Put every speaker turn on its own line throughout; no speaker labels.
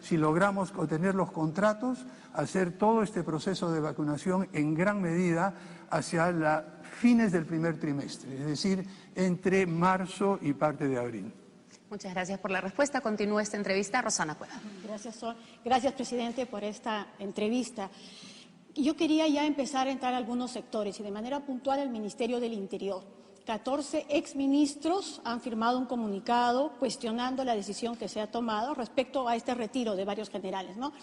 Si logramos obtener los contratos, hacer todo este proceso de vacunación en gran medida hacia fines del primer trimestre, es decir, entre marzo y parte de abril.
Muchas gracias por la respuesta. Continúa esta entrevista Rosana Cueva.
Gracias, presidente, por esta entrevista. Yo quería ya empezar a entrar a algunos sectores y de manera puntual al Ministerio del Interior. 14 exministros han firmado un comunicado cuestionando la decisión que se ha tomado respecto a este retiro de varios generales, ¿no?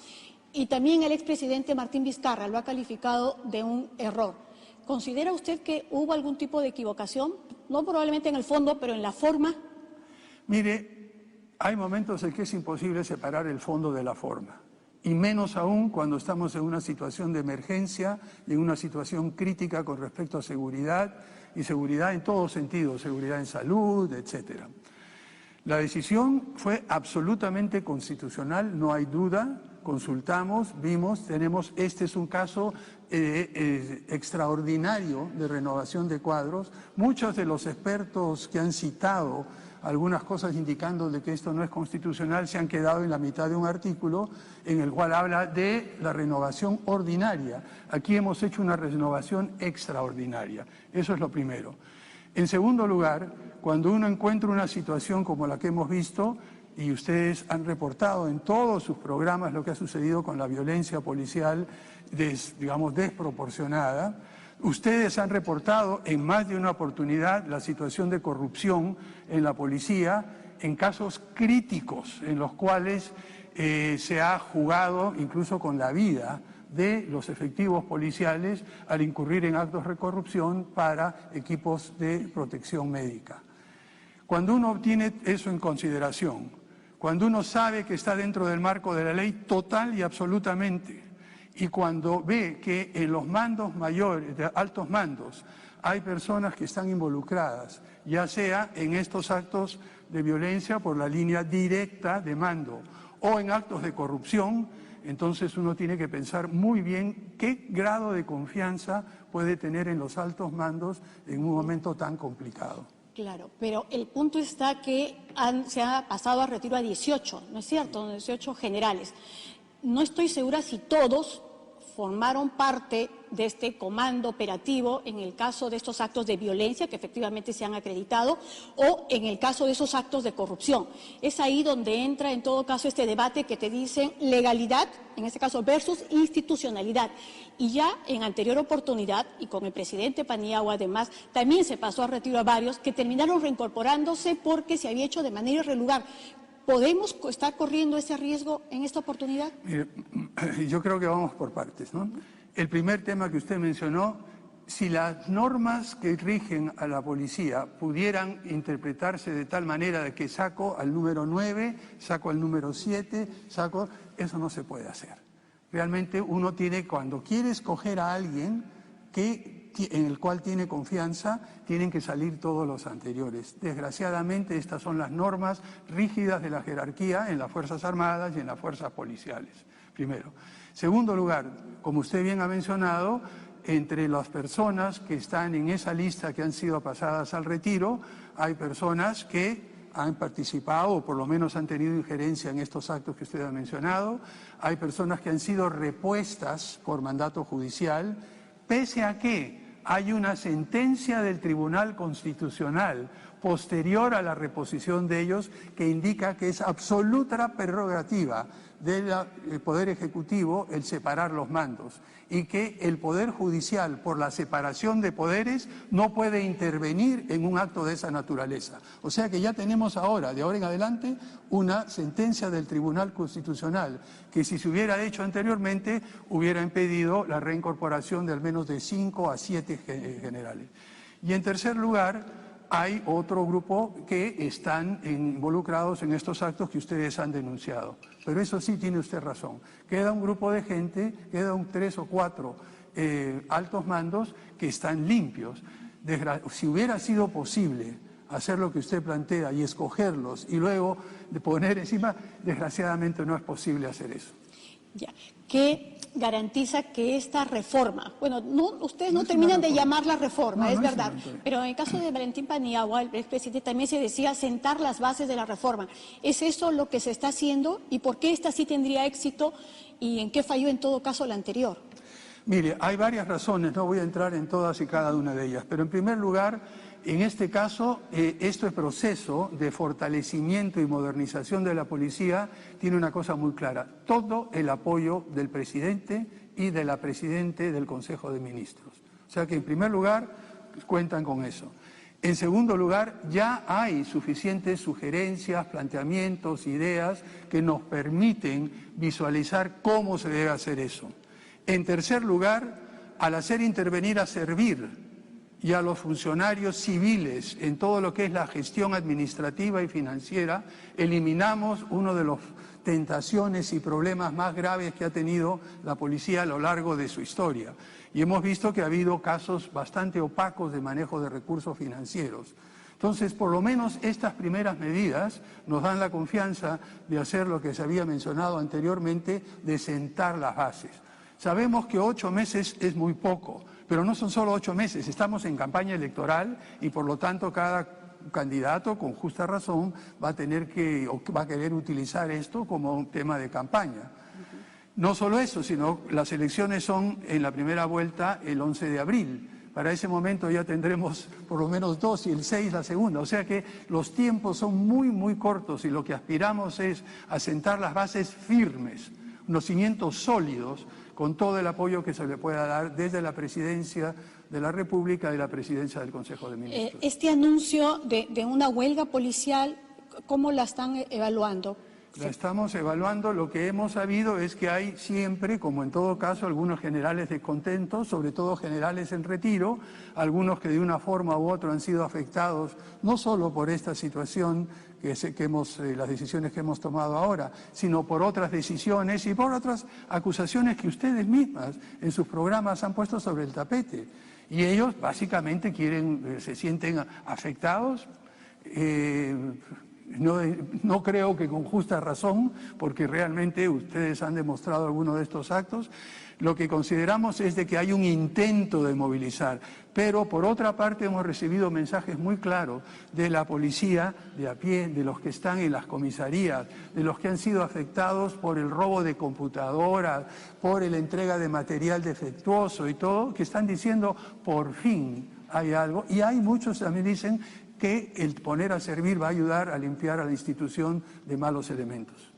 Y también el expresidente Martín Vizcarra lo ha calificado de un error. ¿Considera usted que hubo algún tipo de equivocación? No probablemente en el fondo, pero en la forma.
Mire, hay momentos en que es imposible separar el fondo de la forma. Y menos aún cuando estamos en una situación de emergencia y en una situación crítica con respecto a seguridad, y seguridad en todos sentidos, seguridad en salud, etcétera. La decisión fue absolutamente constitucional, no hay duda, consultamos, vimos, este es un caso extraordinario de renovación de cuadros. Muchos de los expertos que han citado algunas cosas indicando de que esto no es constitucional se han quedado en la mitad de un artículo en el cual habla de la renovación ordinaria. Aquí hemos hecho una renovación extraordinaria. Eso es lo primero. En segundo lugar, cuando uno encuentra una situación como la que hemos visto, y ustedes han reportado en todos sus programas lo que ha sucedido con la violencia policial, digamos, desproporcionada. Ustedes han reportado en más de una oportunidad la situación de corrupción en la policía, en casos críticos en los cuales se ha jugado incluso con la vida de los efectivos policiales al incurrir en actos de corrupción para equipos de protección médica. Cuando uno tiene eso en consideración, cuando uno sabe que está dentro del marco de la ley total y absolutamente, y cuando ve que en los mandos mayores, de altos mandos, hay personas que están involucradas, ya sea en estos actos de violencia por la línea directa de mando o en actos de corrupción, entonces uno tiene que pensar muy bien qué grado de confianza puede tener en los altos mandos en un momento tan complicado.
Claro, pero el punto está que se ha pasado a retiro a 18, ¿no es cierto? 18 generales. No estoy segura si todos formaron parte de este comando operativo en el caso de estos actos de violencia que efectivamente se han acreditado o en el caso de esos actos de corrupción. Es ahí donde entra en todo caso este debate que te dicen legalidad, en este caso versus institucionalidad. Y ya en anterior oportunidad, y con el presidente Paniagua además, también se pasó a retiro a varios que terminaron reincorporándose porque se había hecho de manera irregular. ¿Podemos estar corriendo ese riesgo en esta oportunidad?
Mire, yo creo que vamos por partes, ¿no? El primer tema que usted mencionó, si las normas que rigen a la policía pudieran interpretarse de tal manera de que saco al número 9, saco al número 7, eso no se puede hacer. Realmente uno tiene, cuando quiere escoger a alguien en el cual tiene confianza, tienen que salir todos los anteriores. Desgraciadamente, estas son las normas rígidas de la jerarquía en las Fuerzas Armadas y en las fuerzas policiales, primero. Segundo lugar, como usted bien ha mencionado, entre las personas que están en esa lista que han sido pasadas al retiro, hay personas que han participado o por lo menos han tenido injerencia en estos actos que usted ha mencionado, hay personas que han sido repuestas por mandato judicial, pese a que hay una sentencia del Tribunal Constitucional posterior a la reposición de ellos que indica que es absoluta prerrogativa del Poder Ejecutivo el separar los mandos y que el Poder Judicial, por la separación de poderes, no puede intervenir en un acto de esa naturaleza. O sea que ya tenemos ahora, de ahora en adelante, una sentencia del Tribunal Constitucional que si se hubiera hecho anteriormente hubiera impedido la reincorporación de al menos de 5 a 7 generales. Y en tercer lugar, hay otro grupo que están involucrados en estos actos que ustedes han denunciado. Pero eso sí tiene usted razón. Queda un grupo de gente, quedan 3 o 4 altos mandos que están limpios. Si hubiera sido posible hacer lo que usted plantea y escogerlos y luego de poner encima, desgraciadamente no es posible hacer eso.
Ya. ¿Qué garantiza que esta reforma, bueno, ustedes no terminan de llamarla reforma, es verdad, pero en el caso de Valentín Paniagua, el expresidente, también se decía sentar las bases de la reforma. ¿Es eso lo que se está haciendo y por qué esta sí tendría éxito y en qué falló en todo caso la anterior?
Mire, hay varias razones, no voy a entrar en todas y cada una de ellas, pero en primer lugar, en este caso, este proceso de fortalecimiento y modernización de la policía tiene una cosa muy clara, todo el apoyo del presidente y de la presidenta del Consejo de Ministros. O sea que en primer lugar cuentan con eso. En segundo lugar, ya hay suficientes sugerencias, planteamientos, ideas que nos permiten visualizar cómo se debe hacer eso. En tercer lugar, al hacer intervenir a Servir y a los funcionarios civiles en todo lo que es la gestión administrativa y financiera, eliminamos uno de las tentaciones y problemas más graves que ha tenido la policía a lo largo de su historia. Y hemos visto que ha habido casos bastante opacos de manejo de recursos financieros. Entonces, por lo menos estas primeras medidas nos dan la confianza de hacer lo que se había mencionado anteriormente, de sentar las bases. Sabemos que 8 meses es muy poco, pero no son solo 8 meses, estamos en campaña electoral y por lo tanto cada candidato con justa razón va a querer utilizar esto como un tema de campaña. No solo eso, sino las elecciones son en la primera vuelta el 11 de abril. Para ese momento ya tendremos por lo menos 2 y el 6 la segunda. O sea que los tiempos son muy, muy cortos y lo que aspiramos es a sentar las bases firmes, unos cimientos sólidos, con todo el apoyo que se le pueda dar desde la Presidencia de la República y la Presidencia del Consejo de Ministros.
Este anuncio de una huelga policial, ¿cómo la están evaluando?
La estamos evaluando. Lo que hemos sabido es que hay siempre, como en todo caso, algunos generales descontentos, sobre todo generales en retiro, algunos que de una forma u otra han sido afectados no solo por esta situación las decisiones que hemos tomado ahora, sino por otras decisiones y por otras acusaciones que ustedes mismas en sus programas han puesto sobre el tapete. Y ellos básicamente se sienten afectados. No creo que con justa razón, porque realmente ustedes han demostrado algunos de estos actos. Lo que consideramos es de que hay un intento de movilizar, pero por otra parte hemos recibido mensajes muy claros de la policía de a pie, de los que están en las comisarías, de los que han sido afectados por el robo de computadoras, por la entrega de material defectuoso y todo, que están diciendo por fin hay algo, y hay muchos también dicen que el poner a Servir va a ayudar a limpiar a la institución de malos elementos.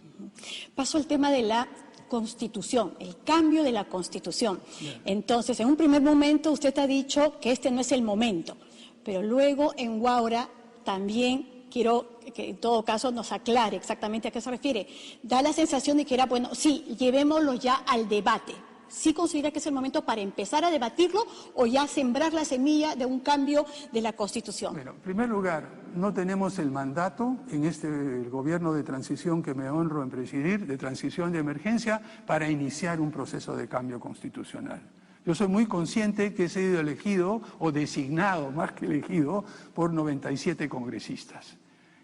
Paso al tema de la Constitución, el cambio de la Constitución. Entonces, en un primer momento usted ha dicho que este no es el momento, pero luego en Huaura también quiero que en todo caso nos aclare exactamente a qué se refiere. Da la sensación de que era, bueno, sí, llevémoslo ya al debate. ¿Sí considera que es el momento para empezar a debatirlo o ya sembrar la semilla de un cambio de la Constitución?
Bueno, en primer lugar, no tenemos el mandato en el gobierno de transición que me honro en presidir, de transición de emergencia, para iniciar un proceso de cambio constitucional. Yo soy muy consciente que he sido elegido, o designado más que elegido, por 97 congresistas.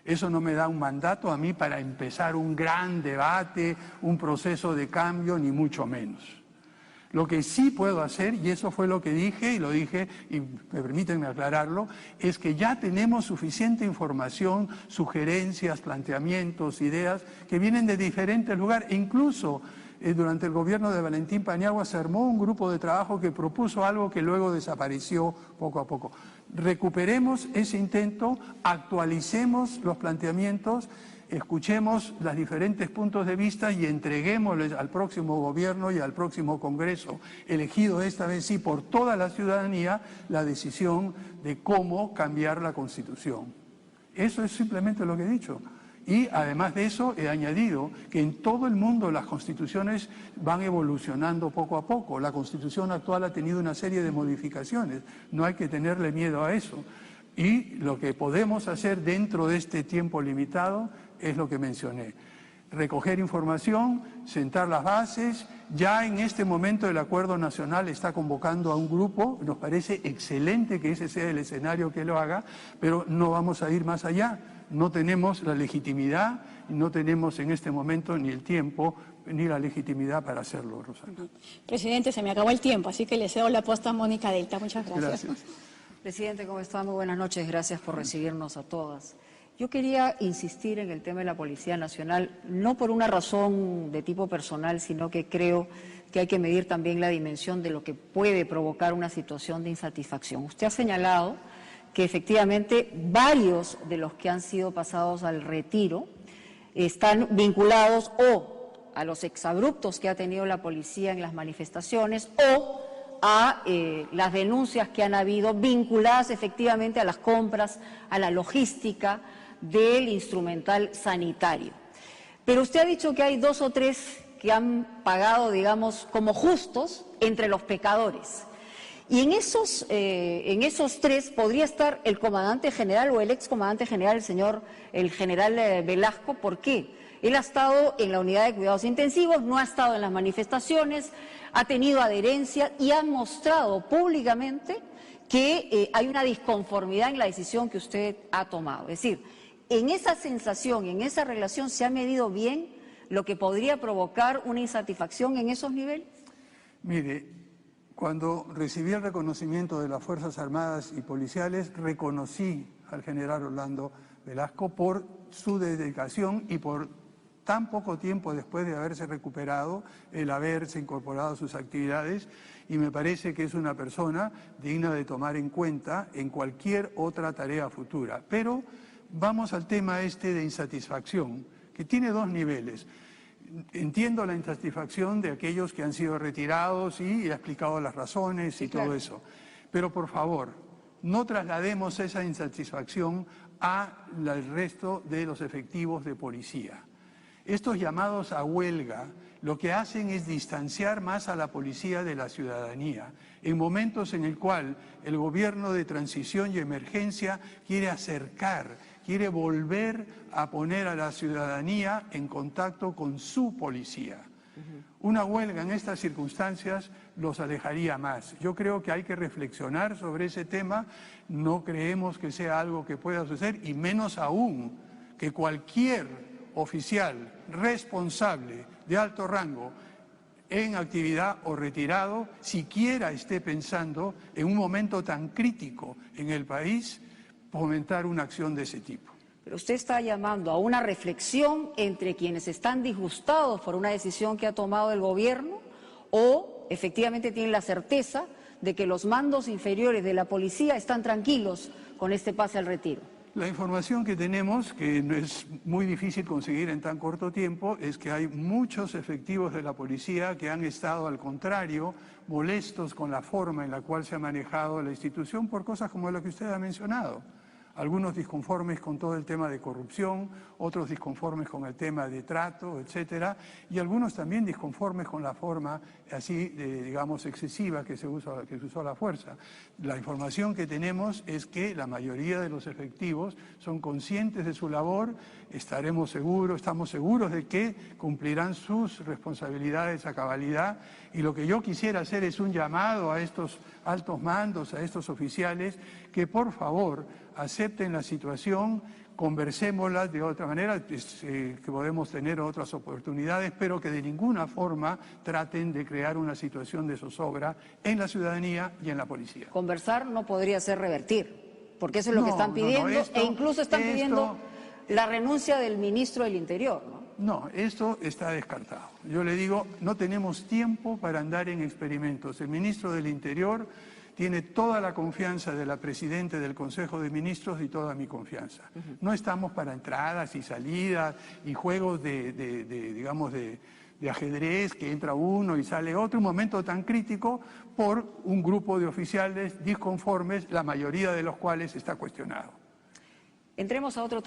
Eso no me da un mandato a mí para empezar un gran debate, un proceso de cambio, ni mucho menos. Lo que sí puedo hacer, y eso fue lo que dije, y lo dije, y permítanme aclararlo, es que ya tenemos suficiente información, sugerencias, planteamientos, ideas, que vienen de diferentes lugares. E incluso durante el gobierno de Valentín Paniagua se armó un grupo de trabajo que propuso algo que luego desapareció poco a poco. Recuperemos ese intento, actualicemos los planteamientos, escuchemos los diferentes puntos de vista y entreguémosles al próximo gobierno y al próximo Congreso, elegido esta vez sí por toda la ciudadanía, la decisión de cómo cambiar la Constitución. Eso es simplemente lo que he dicho. Y además de eso he añadido que en todo el mundo las constituciones van evolucionando poco a poco. La Constitución actual ha tenido una serie de modificaciones, no hay que tenerle miedo a eso. Y lo que podemos hacer dentro de este tiempo limitado es lo que mencioné. Recoger información, sentar las bases. Ya en este momento el Acuerdo Nacional está convocando a un grupo, nos parece excelente que ese sea el escenario que lo haga, pero no vamos a ir más allá. no tenemos la legitimidad y no tenemos en este momento ni el tiempo ni la legitimidad para hacerlo, Rosana.
Presidente, se me acabó el tiempo, así que le cedo la posta a Mónica Delta. Muchas gracias.
Gracias.
Presidente, ¿cómo está? Muy buenas noches. Gracias por recibirnos a todas. Yo quería insistir en el tema de la Policía Nacional, no por una razón de tipo personal, sino que creo que hay que medir también la dimensión de lo que puede provocar una situación de insatisfacción. Usted ha señalado que efectivamente varios de los que han sido pasados al retiro están vinculados o a los exabruptos que ha tenido la policía en las manifestaciones o a las denuncias que han habido vinculadas efectivamente a las compras, a la logística del instrumental sanitario. Pero usted ha dicho que hay 2 o 3 que han pagado, digamos, como justos entre los pecadores. Y en esos 3 podría estar el comandante general o el excomandante general, el general Velasco. ¿Por qué? Él ha estado en la unidad de cuidados intensivos, no ha estado en las manifestaciones, ha tenido adherencia y ha mostrado públicamente que hay una disconformidad en la decisión que usted ha tomado. Es decir, en esa sensación, en esa relación, ¿se ha medido bien lo que podría provocar una insatisfacción en esos niveles?
Mire, cuando recibí el reconocimiento de las Fuerzas Armadas y Policiales, reconocí al general Orlando Velasco por su dedicación y por tan poco tiempo después de haberse recuperado, el haberse incorporado a sus actividades, y me parece que es una persona digna de tomar en cuenta en cualquier otra tarea futura. Pero vamos al tema de insatisfacción, que tiene 2 niveles. Entiendo la insatisfacción de aquellos que han sido retirados y he explicado las razones y todo eso. Pero por favor, no traslademos esa insatisfacción al resto de los efectivos de policía. Estos llamados a huelga lo que hacen es distanciar más a la policía de la ciudadanía, en momentos en el cual el gobierno de transición y emergencia quiere acercar, quiere volver a poner a la ciudadanía en contacto con su policía. Una huelga en estas circunstancias los alejaría más. Yo creo que hay que reflexionar sobre ese tema, no creemos que sea algo que pueda suceder y menos aún que cualquier oficial responsable de alto rango en actividad o retirado siquiera esté pensando en un momento tan crítico en el país fomentar una acción de ese tipo.
Pero usted está llamando a una reflexión entre quienes están disgustados por una decisión que ha tomado el gobierno o efectivamente tienen la certeza de que los mandos inferiores de la policía están tranquilos con este pase al retiro.
La información que tenemos, que no es muy difícil conseguir en tan corto tiempo, es que hay muchos efectivos de la policía que han estado, al contrario, molestos con la forma en la cual se ha manejado la institución por cosas como la que usted ha mencionado. Algunos disconformes con todo el tema de corrupción, otros disconformes con el tema de trato, etcétera, y algunos también disconformes con la forma así, digamos, excesiva que se usó la fuerza. La información que tenemos es que la mayoría de los efectivos son conscientes de su labor, estamos seguros de que cumplirán sus responsabilidades a cabalidad, y lo que yo quisiera hacer es un llamado a estos altos mandos, a estos oficiales, que por favor acepten la situación, conversémosla de otra manera, que podemos tener otras oportunidades, pero que de ninguna forma traten de crear una situación de zozobra en la ciudadanía y en la policía.
Conversar no podría ser revertir, porque eso es lo que están pidiendo, e incluso están pidiendo la renuncia del ministro del Interior, ¿no?
No, esto está descartado. Yo le digo, no tenemos tiempo para andar en experimentos. El ministro del Interior tiene toda la confianza de la Presidenta del Consejo de Ministros y toda mi confianza. No estamos para entradas y salidas y juegos de ajedrez, que entra uno y sale otro, un momento tan crítico por un grupo de oficiales disconformes, la mayoría de los cuales está cuestionado.
Entremos a otro